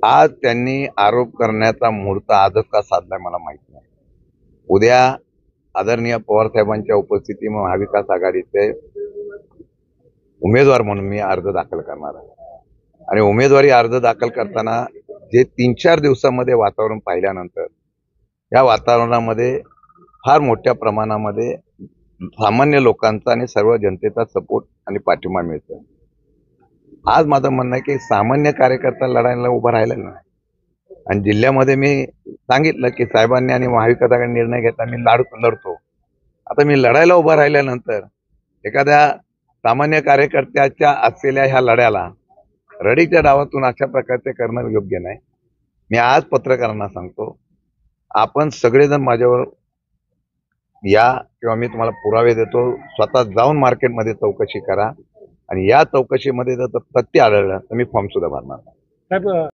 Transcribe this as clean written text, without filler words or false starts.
आज त्यांनी आरोप करण्याचा मुहूर्त आजच का साधलाय मला माहित नाही। उद्या आदरणीय पवार साहेबांच्या उपस्थितीत महाविकास आघाडीचे उमेदवार म्हणून मी अर्ज दाखल करणार आहे आणि उमेदवारी अर्ज दाखल करताना जे 3-4 दिवसामध्ये वातावरण पाहिल्यानंतर या वातावरणामध्ये फार मोठ्या प्रमाणामध्ये सामान्य लोकांचा आणि सर्व जनतेचा सपोर्ट आणि पाठिंबा मिळतो। आज माझं म्हणणं आहे की सामान्य कार्यकर्ता लढायला उभा राहिला नाही आणि जिल्ह्यामध्ये मी सांगितलं की साहेबांनी आणि महाविकास आघाडी निर्णय घेतला, मी लढतो। आता मी लढायला उभा राहिल्यानंतर एखाद्या सामान्य कार्यकर्त्याच्या असलेल्या ह्या लढ्याला रडीच्या डावातून अशा प्रकारचे करणं योग्य नाही। मी आज पत्रकारांना सांगतो, आपण सगळेजण माझ्यावर या किंवा मी तुम्हाला पुरावे देतो, स्वतः जाऊन मार्केटमध्ये चौकशी करा आणि या चौकशीमध्ये जर तथ्य आढळलं तर मी फॉर्म सुद्धा भरणार।